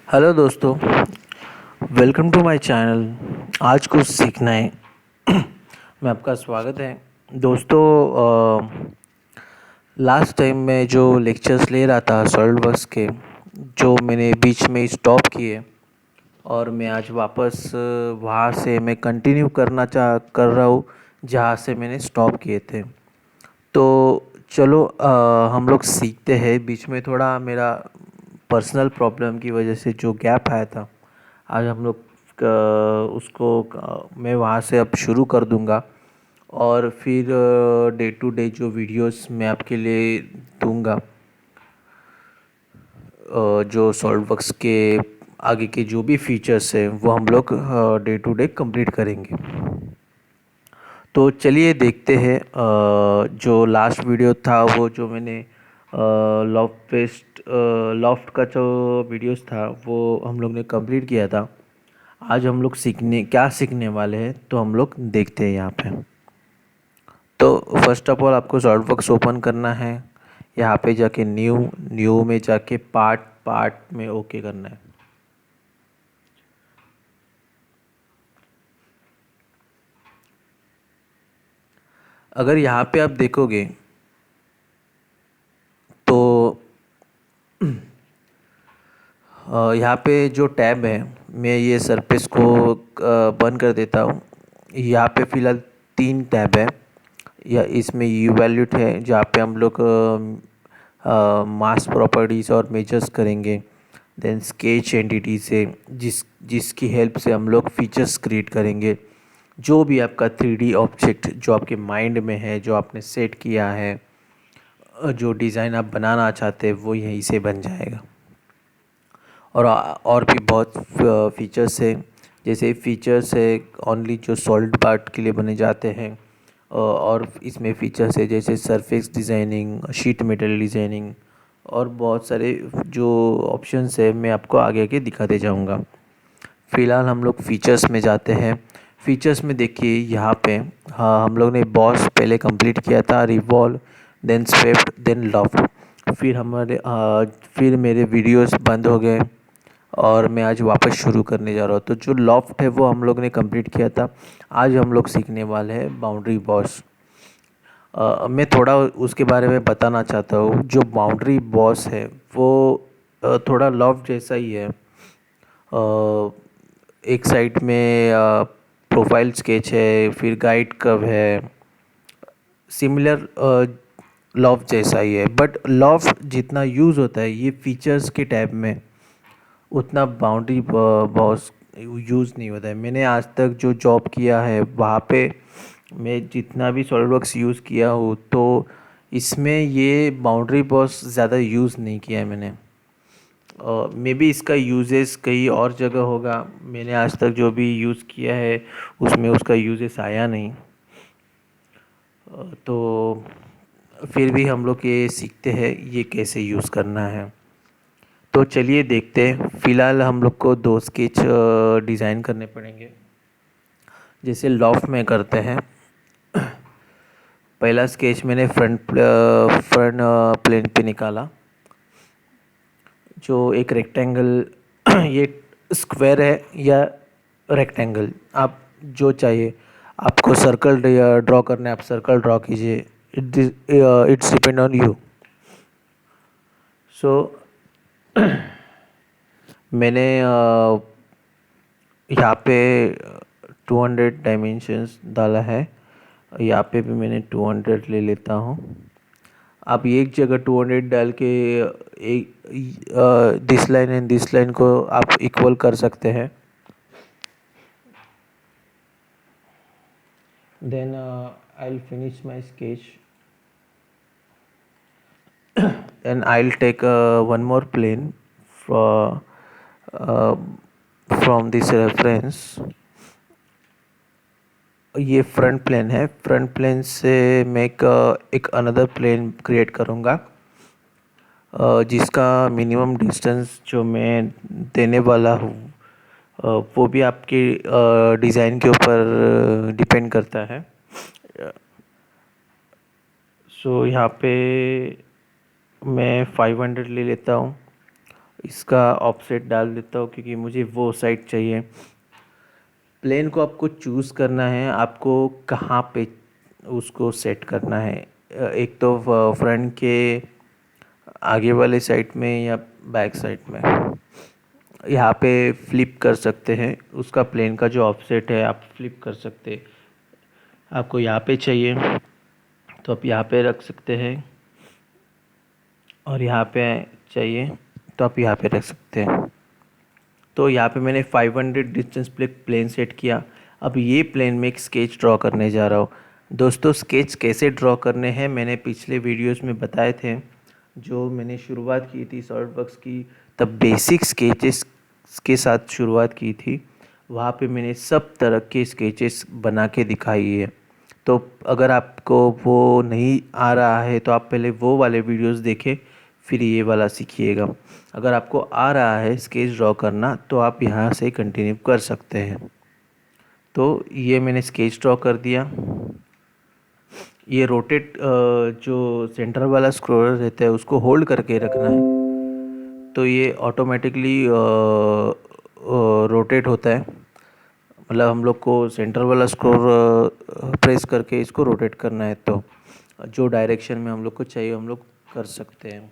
Hello दोस्तों, welcome to my channel. आज कुछ सीखना है में आपका स्वागत है। दोस्तों, लास्ट टाइम मैं जो लेक्चर्स ले रहा था सॉलिडवर्क्स के, जो मैंने बीच में स्टॉप किए और मैं आज वापस वहाँ से मैं कंटिन्यू कर रहा हूँ जहाँ से मैंने स्टॉप किए थे। तो चलो, हम लोग सीखते हैं। बीच में थोड़ा मेरा पर्सनल प्रॉब्लम की वजह से जो गैप आया था, आज हम लोग मैं वहाँ से अब शुरू कर दूँगा और फिर डे टू डे जो वीडियोस मैं आपके लिए दूँगा, जो सॉल्ववर्क्स के आगे के जो भी फीचर्स हैं वो हम लोग डे टू डे कंप्लीट करेंगे। तो चलिए देखते हैं। जो लास्ट वीडियो था वो जो मैंने लॉफ्ट का जो वीडियोस था वो हम लोग ने कंप्लीट किया था। आज हम लोग सीखने वाले हैं, तो हम लोग देखते हैं यहाँ पे। तो फर्स्ट ऑफ ऑल आपको सॉल्ववर्क्स ओपन करना है। यहाँ पे जाके न्यू में जाके पार्ट में ओके करना है। अगर यहाँ पे आप देखोगे तो यहाँ पे जो टैब है, मैं ये सरफेस को बंद कर देता हूँ। यहाँ पे फ़िलहाल 3 टैब है। या इसमें इवैल्यूएट है जहाँ पे हम लोग मास प्रॉपर्टीज़ और मेजर्स करेंगे। देन स्केच एंटिटी से जिसकी हेल्प से हम लोग फीचर्स क्रिएट करेंगे। जो भी आपका 3D ऑब्जेक्ट जो आपके माइंड में है, जो आपने सेट किया है, जो डिज़ाइन आप बनाना चाहते हैं वो यहीं से बन जाएगा। और भी बहुत फीचर्स है। जैसे फीचर्स है ओनली जो सॉलिड पार्ट के लिए बने जाते हैं। और इसमें फ़ीचर्स है जैसे surface designing, sheet metal designing और बहुत सारे जो ऑप्शंस है मैं आपको आगे आगे दिखाते जाऊंगा। फ़िलहाल हम लोग फ़ीचर्स में जाते हैं। फ़ीचर्स में देखिए यहाँ पे, हाँ, हम लोग ने बॉस पहले कंप्लीट किया था, revolve, then swept, then loft. फिर मेरे वीडियोस बंद हो गए और मैं आज वापस शुरू करने जा रहा हूँ। तो जो लॉफ्ट है वो हम लोग ने कंप्लीट किया था। आज हम लोग सीखने वाले हैं बाउंड्री बॉस। मैं थोड़ा उसके बारे में बताना चाहता हूँ। जो बाउंड्री बॉस है वो थोड़ा लॉफ्ट जैसा ही है। एक साइड में प्रोफाइल स्केच है, फिर गाइड कर्व है, सिमिलर लॉफ्ट जैसा ही है। बट लॉफ्ट जितना यूज़ होता है ये फीचर्स के टैब में, उतना बाउंड्री बॉस यूज़ नहीं होता है। मैंने आज तक जो जॉब किया है वहाँ पे मैं जितना भी सॉलिडवर्क्स यूज़ किया हूँ, तो इसमें ये बाउंड्री बॉस ज़्यादा यूज़ नहीं किया है मैंने। मे बी इसका यूजेस कहीं और जगह होगा। मैंने आज तक जो भी यूज़ किया है उसमें उसका यूजेस आया नहीं। तो फिर भी हम लोग ये सीखते हैं ये कैसे यूज़ करना है। तो चलिए देखते हैं। फ़िलहाल हम लोग को 2 स्केच डिज़ाइन करने पड़ेंगे। जैसे लॉफ्ट में करते हैं। पहला स्केच मैंने फ्रंट प्लेन पे निकाला। जो एक रेक्टेंगल ये स्क्वायर है या रेक्टेंगल, आप जो चाहिए। आपको सर्कल ड्रॉ करना है, आप सर्कल ड्रॉ कीजिए। It's depend on you. So मैंने यहाँ पे 200 डायमेंशंस डाला है। यहाँ पे भी मैंने 200 ले लेता हूँ। आप एक जगह 200 डाल के एक this line and this line को आप इक्वल कर सकते हैं। Then I'll finish my sketch and I'll take one more plane for, uh, from this reference। ये फ्रंट प्लेन है। फ्रंट प्लेन से मैं एक अनदर प्लेन क्रिएट करूँगा, जिसका मिनिमम डिस्टेंस जो मैं देने वाला हूँ वो भी आपके डिज़ाइन के ऊपर डिपेंड करता है। सो यहाँ पे मैं 500 ले लेता हूँ। इसका ऑफसेट डाल देता हूँ क्योंकि मुझे वो साइड चाहिए। प्लेन को आपको चूज़ करना है, आपको कहाँ पे उसको सेट करना है। एक तो फ्रंट के आगे वाले साइड में या बैक साइड में। यहाँ पे फ्लिप कर सकते हैं, उसका प्लेन का जो ऑफसेट है आप फ्लिप कर सकते हैं। आपको यहाँ पे चाहिए तो आप यहाँ पे रख सकते हैं, और यहाँ पे चाहिए तो आप यहाँ पे रख सकते हैं। तो यहाँ पे मैंने 500 डिस्टेंस प्लेन सेट किया। अब ये प्लेन में एक स्केच ड्रॉ करने जा रहा हूँ। दोस्तों, स्केच कैसे ड्रॉ करने हैं मैंने पिछले वीडियोस में बताए थे। जो मैंने शुरुआत की थी सॉलिडवर्क्स की, तब बेसिक स्केचेस के साथ शुरुआत की थी। वहाँ पे मैंने सब तरह के स्केचेस बना के दिखाई है। तो अगर आपको वो नहीं आ रहा है तो आप पहले वो वाले वीडियोस देखें, फिर ये वाला सीखिएगा। अगर आपको आ रहा है स्केच ड्रॉ करना तो आप यहाँ से कंटिन्यू कर सकते हैं। तो ये मैंने स्केच ड्रॉ कर दिया। ये रोटेट जो सेंटर वाला स्क्रोलर रहता है उसको होल्ड करके रखना है, तो ये ऑटोमेटिकली रोटेट होता है। मतलब हम लोग को सेंटर वाला स्क्रोल प्रेस करके इसको रोटेट करना है, तो जो डायरेक्शन में हम लोग को चाहिए हम लोग कर सकते हैं।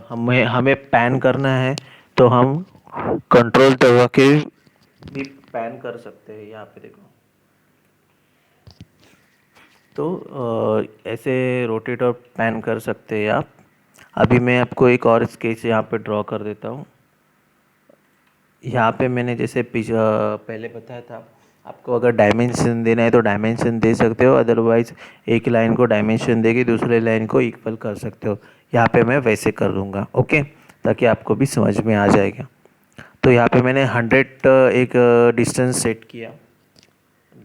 हमें पैन करना है तो हम कंट्रोल दबा के भी पैन कर सकते हैं। यहाँ पे देखो, तो ऐसे रोटेट और पैन कर सकते हैं आप। अभी मैं आपको एक और स्केच यहाँ पे ड्रॉ कर देता हूँ। यहाँ पे मैंने जैसे पहले बताया था, आपको अगर डायमेंशन देना है तो डायमेंशन दे सकते हो, अदरवाइज़ एक लाइन को डायमेंशन देके दूसरे लाइन को इक्वल कर सकते हो। यहाँ पे मैं वैसे कर दूँगा, ओके, ताकि आपको भी समझ में आ जाएगा। तो यहाँ पे मैंने 100 एक डिस्टेंस सेट किया।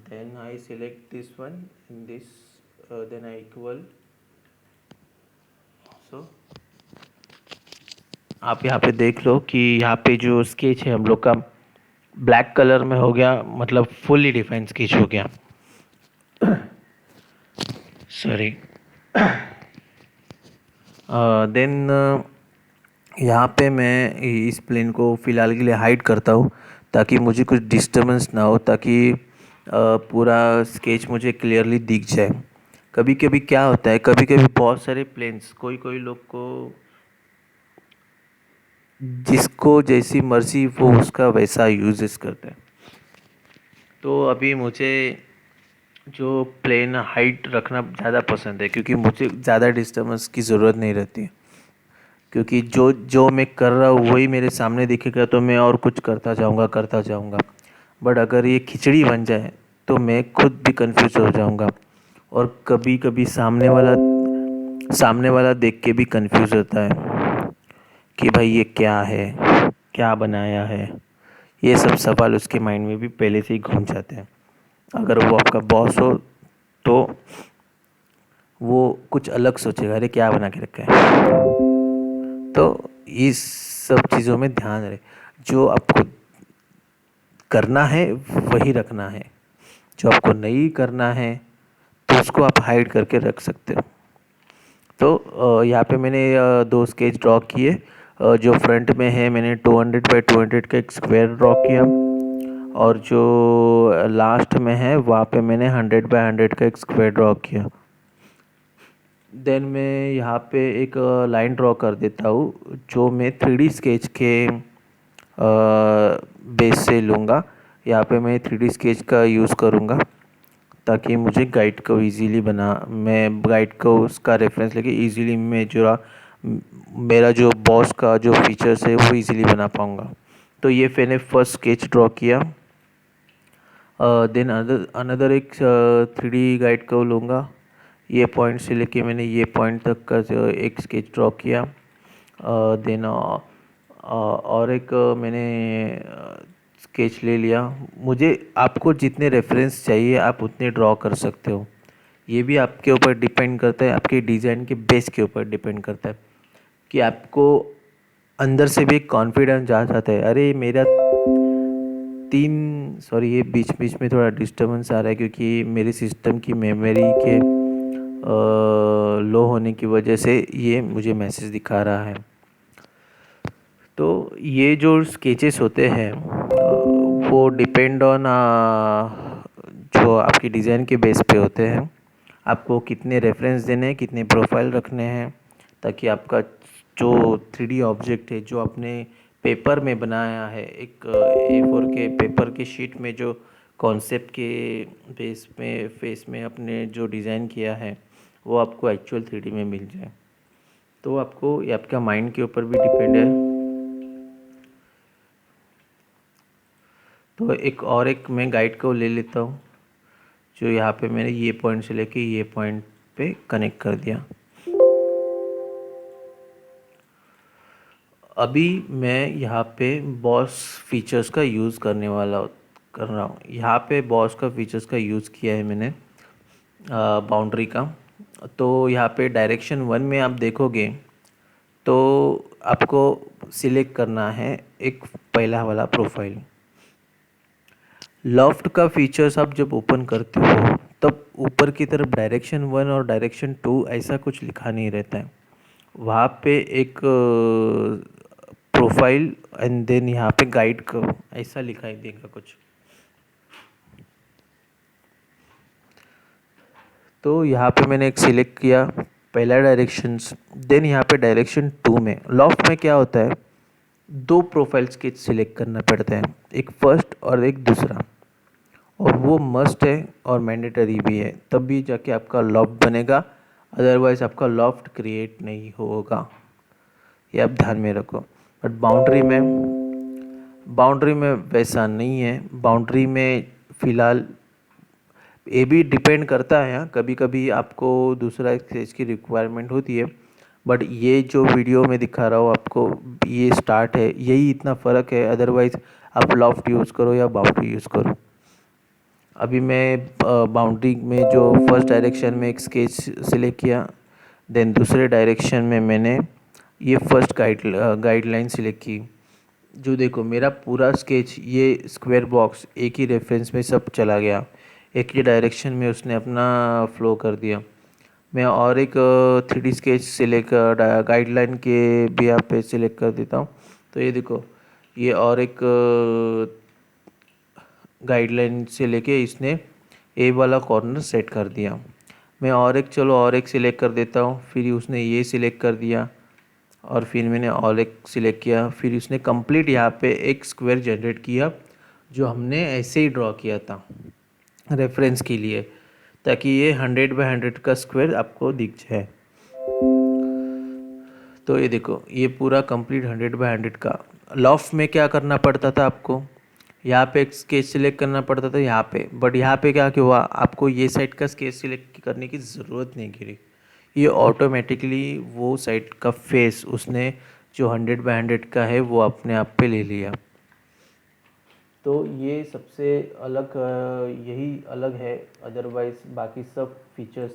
Then I select this one in this, then I equal. So आप यहाँ पे देख लो कि यहाँ पे जो स्केच है हम लोग का ब्लैक कलर में हो गया, मतलब फुली डिफाइंड स्केच हो गया। सॉरी। देन यहाँ पे मैं इस प्लेन को फ़िलहाल के लिए हाइड करता हूँ ताकि मुझे कुछ डिस्टर्बेंस ना हो, ताकि पूरा स्केच मुझे क्लियरली दिख जाए। कभी कभी क्या होता है, कभी कभी बहुत सारे प्लेन्स कोई कोई लोग को जिसको जैसी मर्जी वो उसका वैसा यूजेस करते हैं। तो अभी मुझे जो प्लेन हाइट रखना ज़्यादा पसंद है, क्योंकि मुझे ज़्यादा डिस्टर्बेंस की ज़रूरत नहीं रहती। क्योंकि जो जो मैं कर रहा हूँ वही मेरे सामने दिखेगा तो मैं और कुछ करता जाऊँगा। बट अगर ये खिचड़ी बन जाए तो मैं खुद भी कंफ्यूज हो जाऊँगा, और कभी कभी सामने वाला देख के भी कंफ्यूज होता है कि भाई ये क्या है, क्या बनाया है। ये सब सवाल उसके माइंड में भी पहले से ही घूम जाते हैं। अगर वो आपका बॉस हो तो वो कुछ अलग सोचेगा, अरे क्या बना के रखा है। तो इस सब चीज़ों में ध्यान रहे, जो आपको करना है वही रखना है, जो आपको नहीं करना है तो उसको आप हाइड करके रख सकते हो। तो यहाँ पे मैंने दो स्केच ड्रॉ किए। जो फ्रंट में है मैंने 200 बाई 200 का एक स्क्वायर ड्रॉ किया, और जो लास्ट में है वहाँ पे मैंने 100 बाई 100 का एक स्क्वायर ड्रॉ किया। देन मैं यहाँ पे एक लाइन ड्रॉ कर देता हूँ जो मैं 3D स्केच के बेस से लूँगा। यहाँ पे मैं 3D स्केच का यूज़ करूँगा ताकि मुझे गाइड को इजीली मैं गाइड को उसका रेफरेंस लेके इजीली मैं जो मेरा जो बॉस का जो फीचर्स है वो इजीली बना पाऊँगा। तो ये मैंने फर्स्ट स्केच ड्रॉ किया। देन अनदर एक 3D गाइड को लूँगा। ये पॉइंट से लेके मैंने ये पॉइंट तक का एक स्केच ड्रॉ किया। देन और एक मैंने स्केच ले लिया। मुझे आपको जितने रेफरेंस चाहिए आप उतने ड्रॉ कर सकते हो। ये भी आपके ऊपर डिपेंड करता है, आपके डिज़ाइन के बेस के ऊपर डिपेंड करता है कि आपको अंदर से भी एक कॉन्फिडेंस आ जाता है। अरे मेरा ये बीच बीच में थोड़ा डिस्टर्बेंस आ रहा है क्योंकि मेरे सिस्टम की मेमोरी के लो होने की वजह से ये मुझे मैसेज दिखा रहा है। तो ये जो स्केचेस होते हैं वो डिपेंड ऑन जो आपकी डिज़ाइन के बेस पे होते हैं। आपको कितने रेफरेंस देने हैं, कितने प्रोफाइल रखने हैं, ताकि आपका जो 3D ऑब्जेक्ट है जो आपने पेपर में बनाया है, एक A4 के पेपर के शीट में जो कॉन्सेप्ट के फेस में अपने जो डिज़ाइन किया है वो आपको एक्चुअल 3D में मिल जाए। तो आपको ये आपका माइंड के ऊपर भी डिपेंड है। तो एक मैं गाइड को ले लेता हूँ, जो यहाँ पे मैंने ये पॉइंट से लेके ये पॉइंट पे कनेक्ट कर दिया। अभी मैं यहाँ पे बॉस फीचर्स का यूज़ कर रहा हूँ। यहाँ पे बॉस का फीचर्स का यूज़ किया है मैंने बाउंड्री का। तो यहाँ पे डायरेक्शन 1 में आप देखोगे तो आपको सिलेक्ट करना है एक पहला वाला प्रोफाइल। लॉफ्ट का फीचर्स आप जब ओपन करते हो तब ऊपर की तरफ डायरेक्शन 1 और डायरेक्शन 2 ऐसा कुछ लिखा नहीं रहता है। वहाँ पे एक प्रोफाइल एंड देन यहाँ पे गाइड कर्व ऐसा लिखाई देगा कुछ। तो यहाँ पे मैंने एक सिलेक्ट किया पहला डायरेक्शंस। देन यहाँ पे डायरेक्शन 2 में लॉफ्ट में क्या होता है, 2 प्रोफाइल स्केच सिलेक्ट करना पड़ता है, एक फर्स्ट और एक दूसरा, और वो मस्ट है और मैंडेटरी भी है, तब भी जाके आपका लॉफ्ट बनेगा, अदरवाइज़ आपका लॉफ्ट क्रिएट नहीं होगा। ये आप ध्यान में रखो। बट बाउंड्री में वैसा नहीं है। बाउंड्री में फ़िलहाल ये भी डिपेंड करता है, हाँ कभी कभी आपको दूसरा स्केच की रिक्वायरमेंट होती है, बट ये जो वीडियो में दिखा रहा हूँ आपको ये स्टार्ट है, यही इतना फ़र्क है। अदरवाइज़ आप लॉफ्ट यूज़ करो या बाउंड्री यूज़ करो। अभी मैं बाउंड्री में जो फर्स्ट डायरेक्शन में एक स्केच सिलेक्ट किया, देन दूसरे डायरेक्शन में मैंने ये फर्स्ट गाइडलाइन सिलेक्ट की। जो देखो मेरा पूरा स्केच ये स्क्वायर बॉक्स एक ही रेफरेंस में सब चला गया, एक ही डायरेक्शन में उसने अपना फ्लो कर दिया। मैं और एक 3D स्केच सिलेक्ट गाइडलाइन के भी यहाँ पे सिलेक्ट कर देता हूँ। तो ये देखो ये और एक गाइडलाइन से लेके इसने ए वाला कॉर्नर सेट कर दिया। मैं और एक सिलेक्ट कर देता हूँ, फिर उसने ये सिलेक्ट कर दिया और फिर मैंने और एक सिलेक्ट किया, फिर उसने कंप्लीट यहाँ पे एक स्क्वायर जनरेट किया जो हमने ऐसे ही ड्रॉ किया था रेफरेंस के लिए, ताकि ये 100 बाय 100 का स्क्वायर आपको दिख जाए। तो ये देखो ये पूरा कंप्लीट 100 बाय 100 का। लॉफ्ट में क्या करना पड़ता था आपको, यहाँ पे एक स्केच सिलेक्ट करना पड़ता था यहाँ पे, बट यहाँ पे क्या हुआ आपको ये साइड का स्केच सिलेक्ट करने की ज़रूरत नहीं गिरी, ये ऑटोमेटिकली वो साइड का फेस उसने जो 100 बाय 100 का है वो अपने आप पे ले लिया। तो ये सबसे अलग यही अलग है, अदरवाइज़ बाकी सब फीचर्स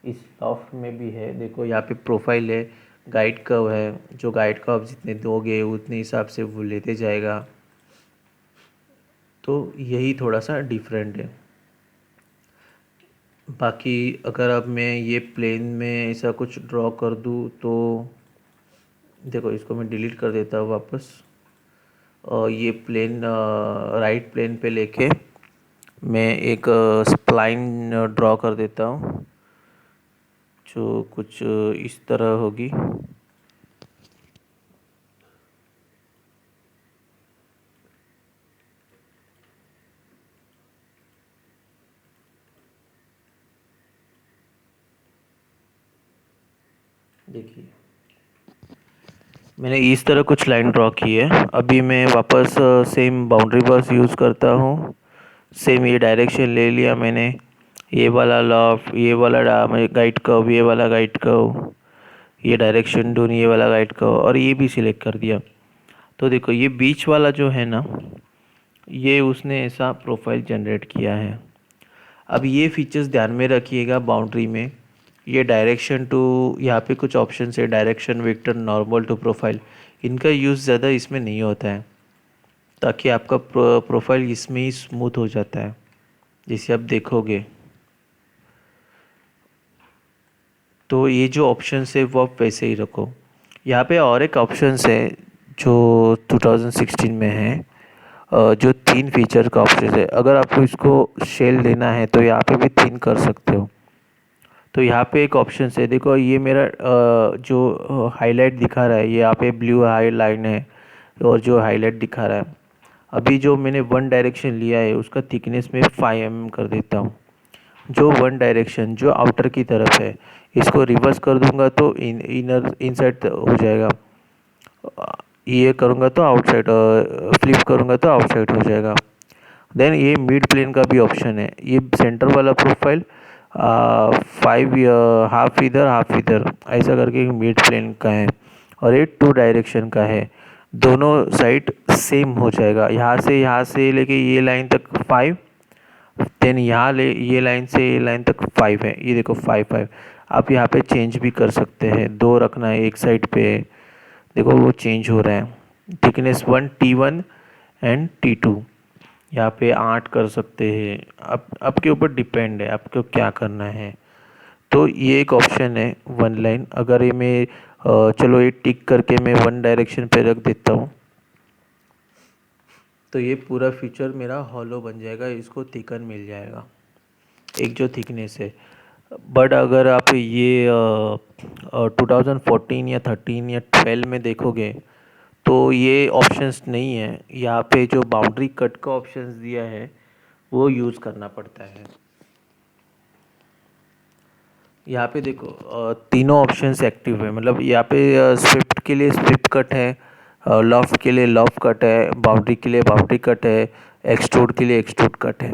इस लॉफ्ट में भी है। देखो यहाँ पे प्रोफाइल है, गाइड कर्व है, जो गाइड कर्व जितने दोगे उतने हिसाब से वो लेते जाएगा। तो यही थोड़ा सा डिफरेंट है। बाकी अगर अब मैं ये प्लेन में ऐसा कुछ ड्रॉ कर दूँ तो देखो इसको मैं डिलीट कर देता हूँ वापस, और ये प्लेन राइट प्लेन पे लेके मैं एक स्प्लाइन ड्रॉ कर देता हूँ जो कुछ इस तरह होगी। देखिए मैंने इस तरह कुछ लाइन ड्रॉ की है। अभी मैं वापस सेम बाउंड्री बॉक्स यूज़ करता हूँ। सेम ये डायरेक्शन ले लिया मैंने, ये वाला लॉफ्ट, ये वाला गाइड कर्व, ये वाला गाइड कर्व, ये डायरेक्शन डोन, ये वाला गाइड कर्व, और ये भी सिलेक्ट कर दिया। तो देखो ये बीच वाला जो है ना, ये उसने ऐसा प्रोफाइल जनरेट किया है। अब ये फीचर्स ध्यान में रखिएगा बाउंड्री में। ये डायरेक्शन टू, यहाँ पे कुछ ऑप्शन है, direction vector, normal to profile, इनका यूज़ ज़्यादा इसमें नहीं होता है, ताकि आपका प्रोफाइल इसमें ही स्मूथ हो जाता है जैसे आप देखोगे। तो ये जो ऑप्शन है वो आप वैसे ही रखो। यहाँ पे और एक ऑप्शन है जो 2016 में है, जो 3 फीचर का ऑप्शन है। अगर आपको इसको शेल लेना है तो यहाँ पे भी 3 कर सकते हो। तो यहाँ पे एक ऑप्शन है, देखो ये मेरा जो हाईलाइट दिखा रहा है, ये यहाँ पे ब्लू हाई लाइन है और जो हाईलाइट दिखा रहा है। अभी जो मैंने वन डायरेक्शन लिया है उसका थिकनेस में 5 mm कर देता हूँ। जो वन डायरेक्शन जो आउटर की तरफ है, इसको रिवर्स कर दूंगा तो इनर इनसाइड हो जाएगा। ये करूँगा तो आउटसाइड, फ्लिप करूँगा तो आउटसाइड हो जाएगा। देन ये मिड प्लेन का भी ऑप्शन है। ये सेंटर वाला प्रोफाइल 5 हाफ इधर हाफ इधर ऐसा करके मिड प्लेन का है, और ये 2 डायरेक्शन का है। दोनों साइड सेम हो जाएगा। यहाँ से लेके ये लाइन तक 5, देन यहाँ ले ये लाइन से ये लाइन तक 5 है। ये देखो 5 5। आप यहाँ पे चेंज भी कर सकते हैं, 2 रखना है एक साइड पे, देखो वो चेंज हो रहा है। थिकनेस 1 T1 एंड T2 यहाँ पे 8 कर सकते हैं। आपके ऊपर डिपेंड है आपको क्या करना है। तो ये एक ऑप्शन है वन लाइन। अगर ये मैं चलो ये टिक करके मैं वन डायरेक्शन पे रख देता हूँ, तो ये पूरा फीचर मेरा हॉलो बन जाएगा, इसको थिकन मिल जाएगा एक जो थिकनेस है। बट अगर आप ये 2014 या 13 या 12 में देखोगे तो ये ऑप्शंस नहीं है। यहाँ पे जो बाउंड्री कट का ऑप्शंस दिया है वो यूज़ करना पड़ता है। यहाँ पे देखो तीनों ऑप्शंस एक्टिव है। मतलब यहाँ पे स्विफ्ट के लिए स्विफ्ट कट है, लॉफ्ट के लिए लॉफ्ट कट है, बाउंड्री के लिए बाउंड्री कट है, एक्सट्रूड के लिए एक्सट्रूड कट है।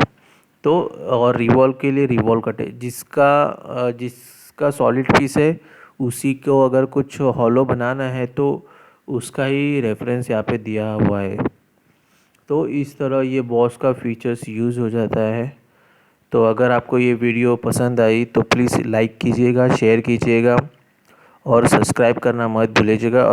तो और रिवॉल्व के लिए रिवॉल्व कट है। जिसका सॉलिड पीस है उसी को अगर कुछ हॉलो बनाना है तो उसका ही रेफरेंस यहाँ पे दिया हुआ है। तो इस तरह ये बॉस का फीचर्स यूज़ हो जाता है। तो अगर आपको ये वीडियो पसंद आई तो प्लीज़ लाइक कीजिएगा, शेयर कीजिएगा और सब्सक्राइब करना मत भूलिएगा।